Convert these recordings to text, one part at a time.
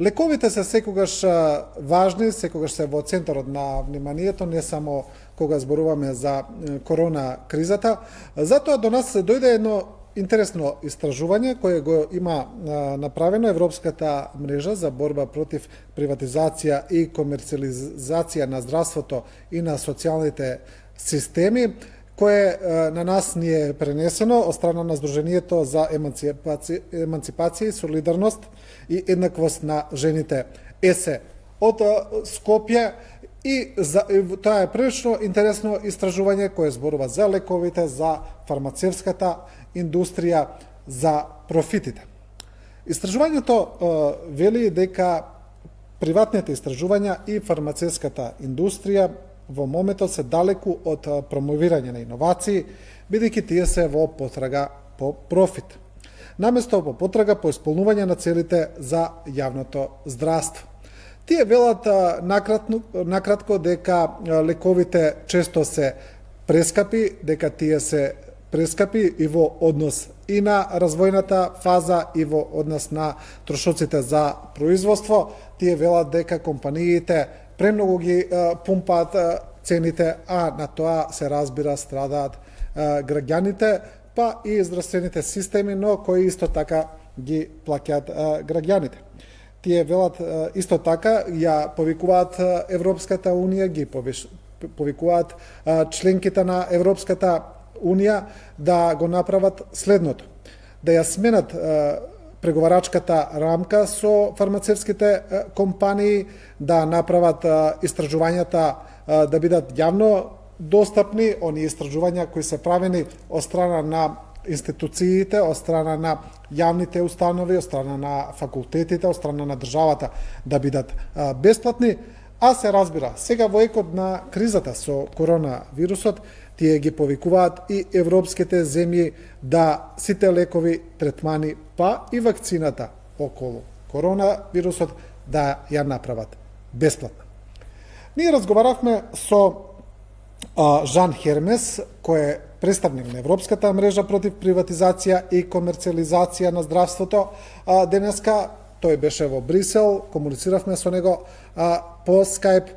Лековите се секогаш важни, секогаш се во центарот на вниманието, не само кога зборуваме за корона кризата. Затоа до нас се дојде едно интересно истражување кое го има направено Европската мрежа за борба против приватизација и комерциализација на здравството и на социјалните системи, кое на нас ни е пренесено од страна на Сдруженијето за еманципација и солидарност и еднаквост на жените ЕСЕ од Скопје. И тоа е прилично интересно истражување кое зборува за лековите, за фармацевската индустрија, за профитите. Истражувањето вели дека приватните истражувања и фармацевската индустрија во моментот се далеку од промовирање на иновации, бидејќи тие се во потрага по профит, наместо по потрага по исполнување на целите за јавното здравство. Тие велат накратко дека лековите често се прескапи, дека тие се прескапи и во однос и на развојната фаза и во однос на трошоците за производство. Тие велат дека компаниите премногу ги пумпаат цените, а на тоа се разбира страдаат граѓаните, па и здравствените системи, но кои исто така ги плаќаат граѓаните. Тие велат исто така, ја повикуваат Европската Унија, ги повикуваат членките на Европската Унија да го направат следното. Да ја сменат преговарачката рамка со фармацевските компании, да направат истражувањата да бидат јавно достапни, оние истражувања кои се правени од страна на институциите, од страна на јавните установи, од страна на факултетите, од страна на државата да бидат бесплатни, а се разбира, сега во екот на кризата со коронавирусот, тие ги повикуваат и европските земји да сите лекови, третмани, па и вакцината околу коронавирусот да ја направат бесплатна. Ние разговаравме со Жан Хермес, кој е представник на Европската мрежа против приватизација и комерциализација на здравството. Денеска тој беше во Брисел, комунициравме со него по Skype.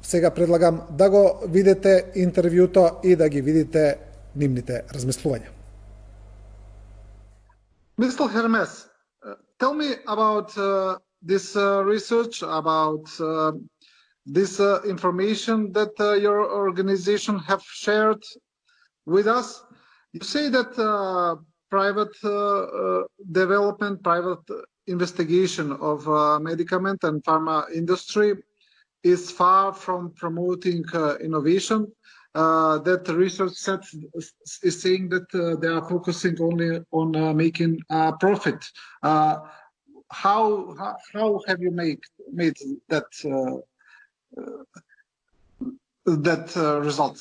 Сега предлагам да го видите интервјуто и да ги видите нивните размислувања. Mr. Hermes, tell me about this research, about this information that your organization have shared with us. You say that private development, private investigation of medicament and pharma industry is far from promoting innovation. That the research set is saying that they are focusing only on making profit. How have you made that result?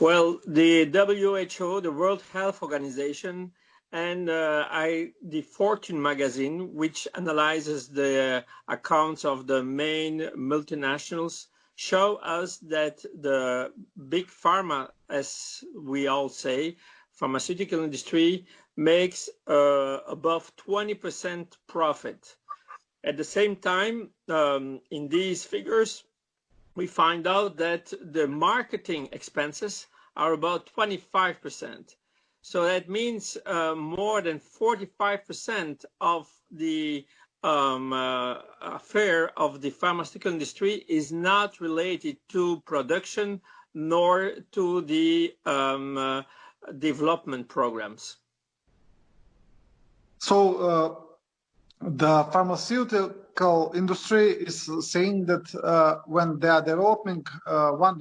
Well, the WHO, the World Health Organization, and the Fortune magazine, which analyzes the accounts of the main multinationals, show us that the big pharma, as we all say, pharmaceutical industry, makes above 20% profit. At the same time, in these figures, we find out that the marketing expenses are about 25%. So that means more than 45% of the affair of the pharmaceutical industry is not related to production nor to the development programs. So the pharmaceutical industry is saying that when they are developing one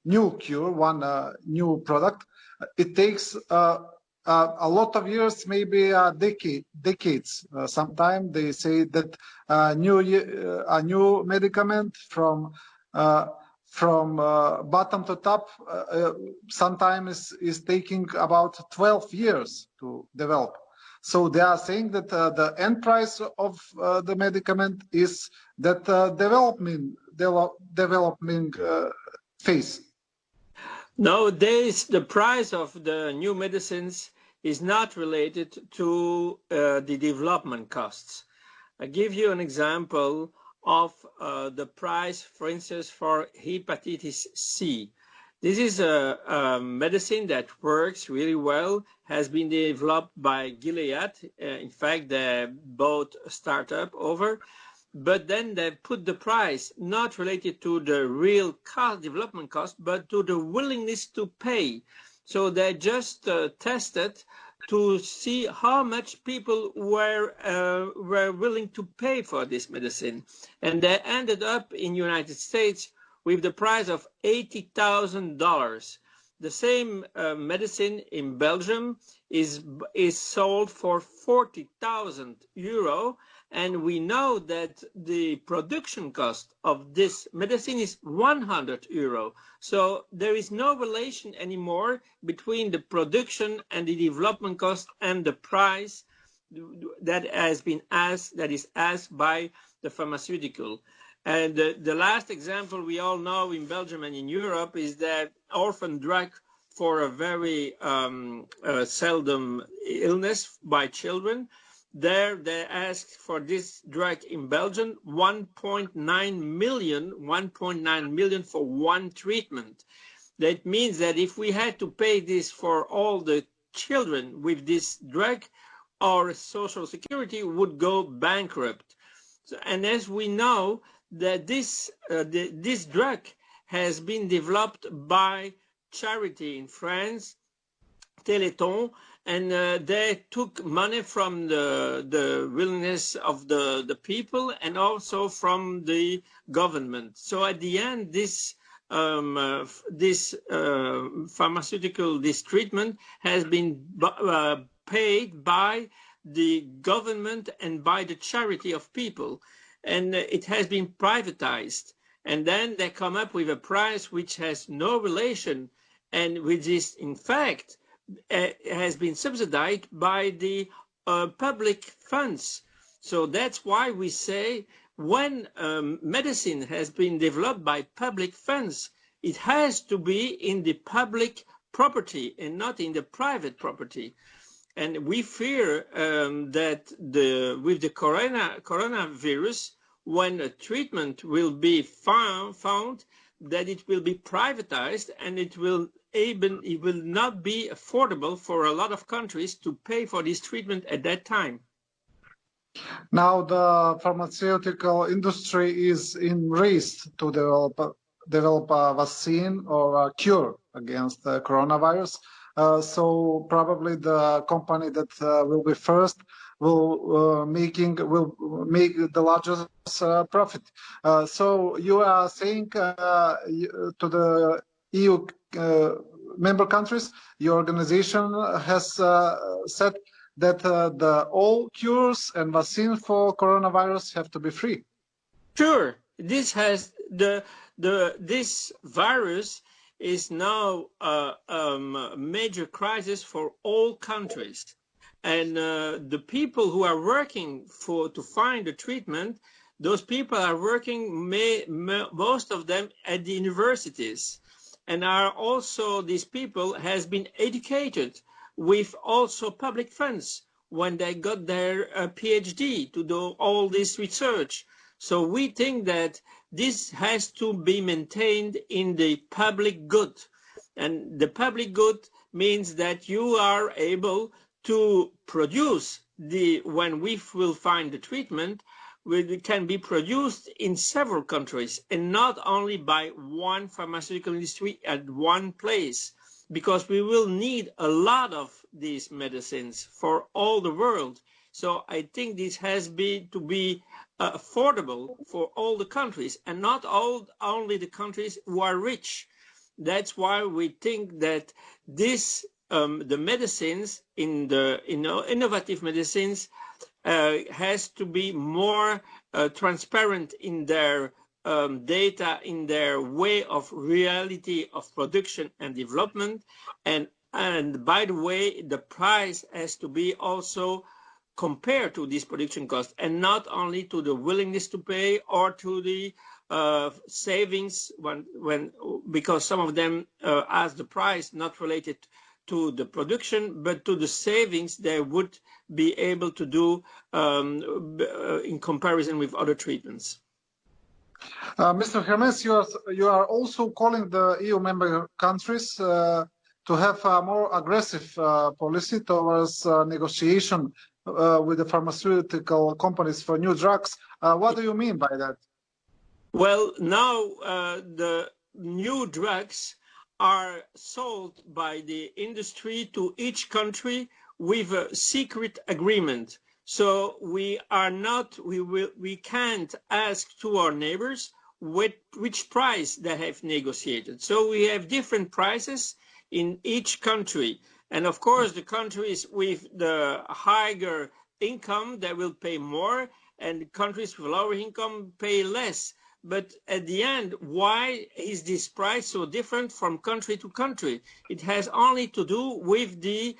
new cure, one new product, it takes a lot of years, maybe decades. Sometimes they say that a new medicament from bottom to top sometimes is taking about 12 years to develop. So they are saying that the end price of the medicament is that development phase. Nowadays, the price of the new medicines is not related to the development costs. I give you an example of the price, for instance, for hepatitis C. This is a medicine that works really well, has been developed by Gilead. In fact, they bought a startup over, but then they put the price not related to the real cost, development cost, but to the willingness to pay. So they just tested to see how much people were willing to pay for this medicine, and they ended up in United States with the price of $80,000. The same medicine in Belgium is sold for €40,000, and we know that the production cost of this medicine is €100. So there is no relation anymore between the production and the development cost and the price that is asked by the pharmaceutical. And the last example we all know in Belgium and in Europe is that orphan drug for a very seldom illness by children. There they asked for this drug in Belgium 1.9 million for one treatment. That means that if we had to pay this for all the children with this drug, our social security would go bankrupt. So, and as we know that this drug has been developed by charity in France, Téléthon, and they took money from the willingness of the people and also from the government. So at the end, this pharmaceutical, this treatment has been paid by the government and by the charity of people, and it has been privatized. And then they come up with a price which has no relation and which is in fact has been subsidized by the public funds. So that's why we say when medicine has been developed by public funds, it has to be in the public property and not in the private property. And we fear that with the coronavirus, when a treatment will be found, that it will be privatized and it will not be affordable for a lot of countries to pay for this treatment at that time. Now the pharmaceutical industry is in race to develop a vaccine or a cure against the coronavirus. So probably the company that will be first will make the largest profit. So you are saying to the EU member countries, your organization has said that all cures and vaccines for coronavirus have to be free. Sure, this virus is now a major crisis for all countries, and the people who are working to find a treatment, those people are working most of them at the universities, and these people has been educated with also public funds when they got their PhD to do all this research. So we think that this has to be maintained in the public good. And the public good means that you are able to produce when we will find the treatment, it can be produced in several countries and not only by one pharmaceutical industry at one place, because we will need a lot of these medicines for all the world. So I think this has to be affordable for all the countries and not only the countries who are rich. That's why we think that the medicines innovative medicines has to be more transparent in their data, in their way of reality of production and development, and by the way, the price has to be also compared to this production cost and not only to the willingness to pay or to the savings because some of them ask the price not related to the production but to the savings they would be able to do in comparison with other treatments. Mr. Hermes, you are also calling the EU member countries to have a more aggressive policy towards negotiation with the pharmaceutical companies for new drugs. What do you mean by that? Well, now the new drugs are sold by the industry to each country with a secret agreement. So we can't ask to our neighbors which price they have negotiated. So we have different prices in each country. And of course, the countries with the higher income, they will pay more, and countries with lower income pay less. But at the end, why is this price so different from country to country? It has only to do with the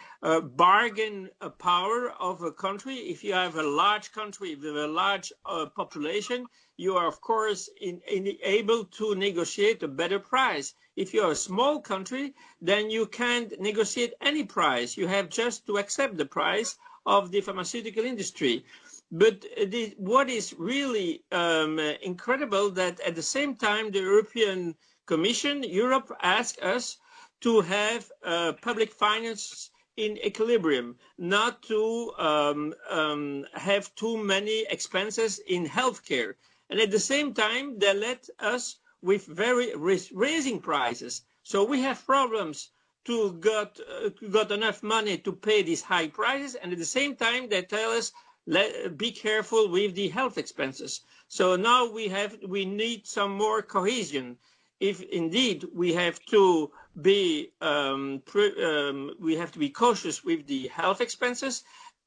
bargain power of a country. If you have a large country with a large population, you are, of course, able to negotiate a better price. If you are a small country, then you can't negotiate any price. You have just to accept the price of the pharmaceutical industry. But what is really incredible that at the same time the European Commission, Europe asked us to have public finance in equilibrium, not to have too many expenses in healthcare. And at the same time, they let us with raising prices. So we have problems to got enough money to pay these high prices, and at the same time they tell us be careful with the health expenses. So now we need some more cohesion. If indeed we have to be cautious with the health expenses,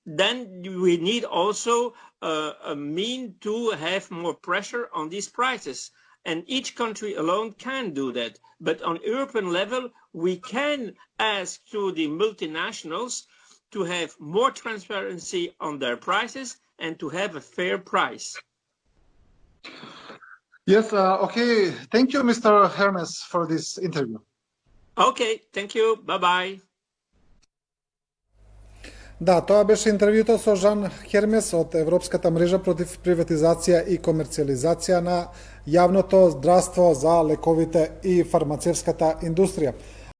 then we need also a mean to have more pressure on these prices. And each country alone can do that. But on European level, we can ask to the multinationals to have more transparency on their prices and to have a fair price. Yes, okay. Thank you, Mr. Hermes, for this interview. Okay, thank you. Bye-bye. Да, тоа беше интервјуто со Жан Хермес од Европската мрежа против приватизација и комерцијализација на јавното здравство за лековите и фармацевската индустрија.